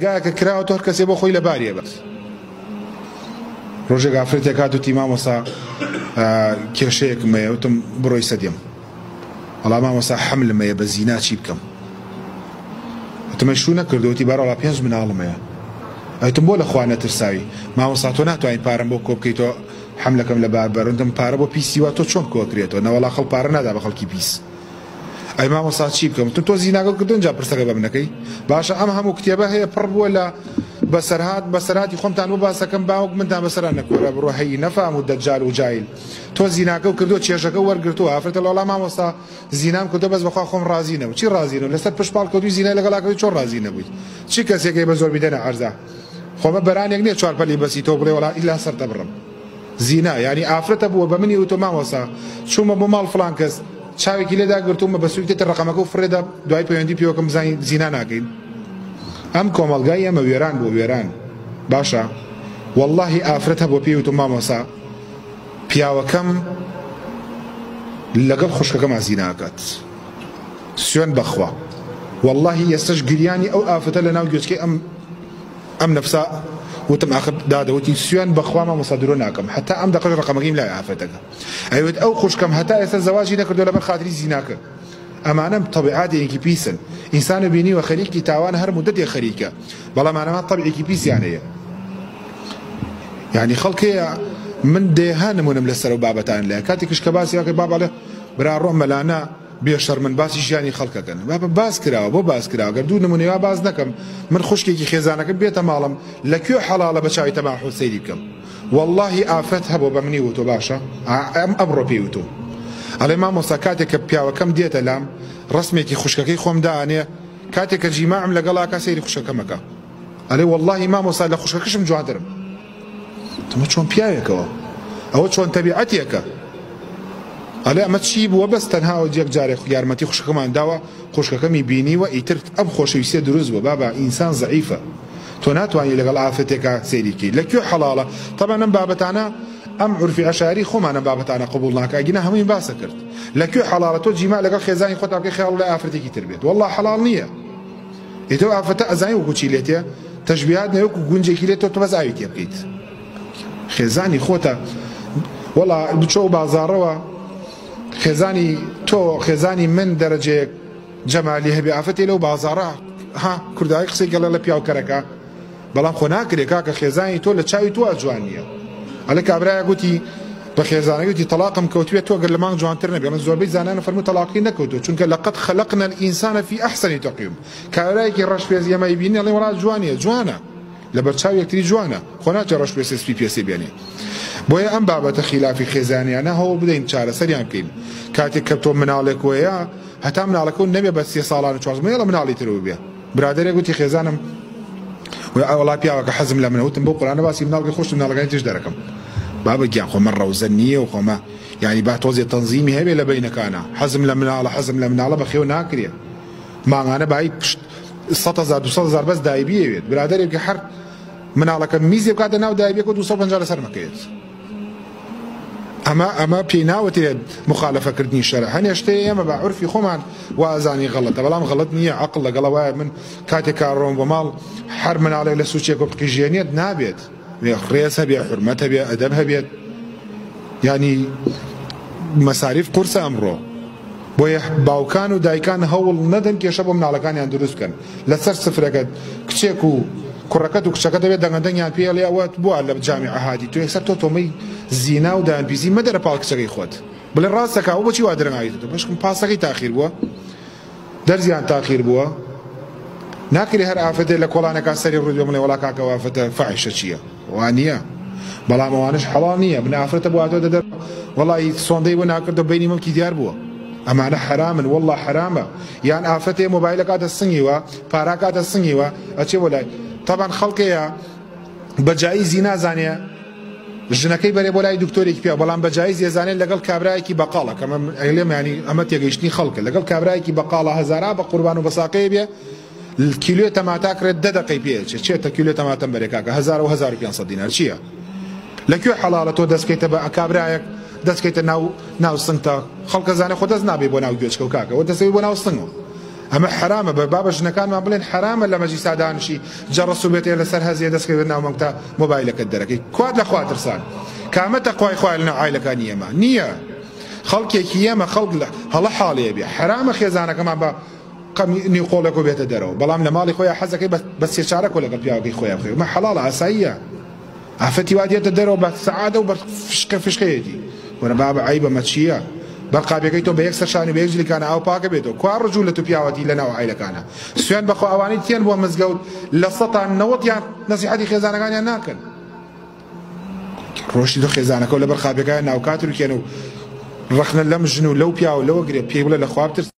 گایەکە کراوە تۆ هەر کەسێ بۆ خۆی لە باریە بەس ڕۆژێک ئافرەتێک هات وتی مامۆستا کێشەیەکم هەیە وتم بڕۆی سەدیم وەڵا مامۆستا حەملم هەیە بە زینا چی بکەم وتم شروع نەکردووەتی بەڕۆڵا 5 مناڵم هەیە ئەوتم بۆ لە خوا نەترساوی مامۆستا تۆ ناتوانین پارەم بۆ کۆ بکەیتەوە حەملەکەم لە باربەر وتم پارە بۆ پیسی وا تۆ چۆن کۆکرێتەوە نەوەڵا خەڵ پارە نادا بە خەڵکی پیس ئەی مامۆستا چی بکەم تۆ زیناگە کردوون جا پرسەکە بە منەکەی باشە ئەم هەموو کتێبە هەیە پڕ بووە لە بەسەرهاتی خۆمتان بۆ باسەکەم باوک منتان بەسەران نەکۆرە بڕۆ هەی نەفام و دەجال و جایل تۆ زیناکە و کردو کێشەکە وەرگرتووە ئافرەتە لەوڵا مامۆستا زینام کردو بەس بەخوا خۆم ڕازی نەبوو چی ڕازی نەبوو لەسەر پشتپاڵ کەوتوی زینای لەگەڵاکەوی چۆن ڕازی نەبوویت چی کەسێکی بە زۆر بیدەنە عەرزا خۆمە بەرانێک نییە چوارپەلی بەسی تۆ بڵێ وەڵا ئیلا سەرتە بڕم زینا یعنی ئافرەتە بووە بە منی وتۆ مامۆستا چوومە بۆ ماڵ فڵان کەس چاوێکی لێدا گرتومە بە سوکتێتە ڕقەمەکە و فرێدا دوای پەیوەندی پێوەکەم بزانین زینا ناکەین ئەم کۆمەڵگای ئێمە وێران بۆ وێران باشە واللهی ئافرەتە بۆ پێی وتم مامۆستا پیاوەکەم لەگەڵ خوشکەکەمان زیناکات سوێن بەخوا واللهی ئێستش گریانی ئەو ئافرەتە لە ناو گوێچکەی ئەم نەفسا وتم آخر دادەوتی سوێن بەخوا مامۆستا درۆ ناکەم حتا ئەم دەقەش ڕقەمەکەیم لای ئافرەتەکە ئەیوت ئەو خوشکەم هەتا ئێستا زەواجی نەکردو لەبەر خاتری زیناکە ئەمانە تەبیعاتێکی پیسن ئینسانە بینیوە خەریکی تاوان هەر مودەتێک خەریکە بەڵام ئەمانە تەبیعێکی پیسیانەیە یعنی خەڵکەیە من دێها نمونم لەسەر و بابەتان لێ کاتێکش کە باسی واکە بابەڵێ برا ڕۆم مەلانە بێشەر من باسی ژیانی خەڵکەکەن باس کراوە بۆ باس کراوە گەر دوو نمونەوە باز نەکەم من خوشکێکی خێزانەکەم بێتە ماڵم لەکوێ حەڵاڵە بە چاوی تەماحوت سەیری بکەم واللهی ئافرەت هەبوو بە منی وتۆ باشە ئەمڕۆ پێی وتۆ ئەڵێ مامۆستا کاتێک کە پیاوەکەم دێتە لام ڕسمێکی خوشکەکەی خۆم دانێ کاتێک کە جیماعم لەگەڵاکە سەیری خوشکەکەمەکە ئەڵێ واللهی مامۆستا لە خوشکەکەشم جوانترم تمە چۆن پیاوێکەوە ئەوە چۆن تەبیعەتێکە ئەلێ ئەمە چی بووە بەس تەنها جێک جارێک یارمەتی خوشکەکەمان داوە خوشکەکەمی بینیوە ئیتر ئەم خۆشەویستیە دروست بووە بابا ئینسان زەعیفە تۆ ناتوانانی لەگەڵ ئافرەتێکە سەیریکەی لەکوێ حەڵاڵە طبعا ئەم بابەتانە ئەم عورفی عەشاری خۆمانە بابەتانە قبوڵ ناکە ئەگەنە هەمووی باسە کرد لەکوێ حەڵاڵە تۆ جیما لەگەڵ خێزانی خۆت بکەی خەیاڵ لە ئافرەتێکی تر بێت والله حەڵاڵ نییە ئیتۆ ئافرەتە ئەزانی وەکو چی لێتێ تەشبیهات نەوەکو گونجێکی لێت تۆ بەس ئاوی تێ بکەیت خێزانی خۆتە والله بچۆ بازاڕەوە خێزانی تۆ خێزانی من دەرەجەیەک جەمالی هەبێ ئافرەتێ لەو بازاڕە ها کوردایی قسەی گەڵێ لە پیاوکەرەکە بەڵام خۆ ناکرێ کاکە خێزانی تۆ لە چاوی تۆ جوان نییە ئەلێ کابرایە گوتی بە خێزانەکە گوتی تەلاقم کەوتوێت تۆ گەر لە مانگ جوانتر نەبێ من زۆربەی زانانە فەرموو تەلاقی نەکەوتوە چونکە لەقەد خەلەقنا الئینسانە فی ئەحسەنی تەقویم کابرایەکی ڕەشپێز ئێمەی بینی ئەڵێ وەڵا جوانیە جوانە لەبەر چاوی یەکتری جوانە خۆ ناچێ ڕەشپێز سپی پێسێ بێنێ بۆیە ئەم بابەتە خلافی خێزانیانە هەوڵ بدەین چارەسەریان بکەین کاتێک کە تۆ مناڵێک وەیە هەتا مناڵەکە و نەبێ بە 30 ساڵان و 4 مێڵە مناڵی تر بێ برادێک گوتی خێزانم وڵا پیاوەکە حەزم لە منە وتم بۆ قورئانە باسی مناڵی خۆش مناڵەکانی ترش دەرەکەم بابە گیان خۆ من ڕەوزە نییە و خۆمە یعنی با تۆزێ تەنزیمی هەبێ لە بینەکانە حەزم لە مناڵە بەخێو ناکرێ ماڭانە بای 100,000 200,000 بەس دایبیەوێت برادێک هەر مناڵەکە میزی بکاتە ناو دایبێک و 250 لەسەر مەکەوێت ئەمە پێی ناوەتێت مخالەفەکردنی شەرع هەنێ شتەیە ئێمە بە عورفی خۆمان وازانی غەڵەتە بەڵام غەڵەت نییە عەقڵ لەگەڵە وایە من کاتێک کارڕۆم بۆ ماڵ هەر مناڵێک لە سوچێک و بقیژێنێت نابێت ڕێز هەبێ حورمەت هەبێ ئەدەب هەبێت ینی مەساریف قورسە ئەمڕۆ بۆیە باوکان و دایکان هەوڵ نەدەن کێشە بۆ مناڵەکانیان دروست بکەن لەسەر سفرەکەت کچێک و کوڕەکەت و کچەکە دەبێت دەنگەندەنگیان پێڵێ ئەوە بووە لە جامیعە هاتی تو یەکسەر تۆ تۆمەی زینا و دایانپیسی مەدەرە پاڵ کچەکەی خۆت بڵێ ڕاستەکە ئەو بۆچی وا دەرەنگاویتەوە بەشکم پاسەکەی تاخیر بووە دەرزیان تاخیر بووە ناکرێ هەر ئافرەتێ لە کۆڵانەکە سەری ڕووی بڵێ وەڵا کاکە ئافرەتە فاحیشە چییە وان نییە بەڵام ئەوانش حەڵاڵ نییە بن ئافرەتە بواتەوە دەدەر وەڵی سۆندەی بۆ ناکردە بینی مەمکی دیار بووە ئەمانە حرامن والله حرامە یان ئافرەتێ مۆبایلەکاتە سنگیوە پاراکاتە سنگیوە ئەچێ بۆ لای طبعا خەڵکەیە بەجاییزی نازانێ ژنەکەی بەرێ بۆ لای دکتۆرێکی پێ بەڵام بەجاییز ێزانێت لەگەڵ کابرایەکی بەقاڵە کە ئەلێم ینی ئەمە تێگەیشتنی خەڵکە لەگەڵ کابرایەکی بەقاڵە هەزارا بە قوربان و بەساقەیە بێ کیلۆ تەماتە کرێت 10 دقەی پێچێت چێتە کیلۆ تەماتەم بەرێکاکە 1000 و 1500 دینار چییە لەکوێ حەڵاڵە تۆ دەستکەیتە بە کابرایەک دەستکەیتە ناو سنگتە خەڵکە زانێ خۆ دەست نابێ بۆ ناو گوێچکە و کاکە و دەستەوی بۆ ناو سنگەوە ئەمە حرامە بە بابە ژنەکانمان بڵێن حرامە لە مەجلیسا دانشی جەڕەس و بێتێ لەسەر هەزیە دەستکەوێت ناو مەمتا مۆبایلەکەت دەرەکەی کوات لە خوا ترسان کامە تەقوای خوای لەناو عایلەکانی ئێمە نییە خەڵکێکی ئێمە خەڵک هەڵە حاڵەیە بێ حرامە خێزانەکەمان بە نیوقۆڵێک و بێتە دەرەوە بەڵام لە ماڵی خۆیان حەزەکەی بە سێچارەکۆ لەگەڵ پیاوەکەی خۆیان بخوێ مە حەڵاڵە ئاساییە ئافەتی وا دێتە دەرەوە بە سەعادە و بە فشقەیەکی وەرە بابە عەیبە مە چییە بەرقابەکەی تۆ بە یەک سەرشانی بە یەک جلیکانە ئاو پاکە بێتەوە کوا ڕجوو لە تو پیاوەتی لەناو عایلەکانە سوێن بەخۆ ئەوانەی تێن بۆ مزگەوت لە 100 نەسیحەتی خێزانەکانیان ناکەن ڕۆشتی دۆ خێزانەکە و لە بەرخابەکەیان ناوکاتر و کێن و ڕەخنە لەم ژن و لەو پیاوە لەوە گرێ پێی بڵێ لە خواب ترس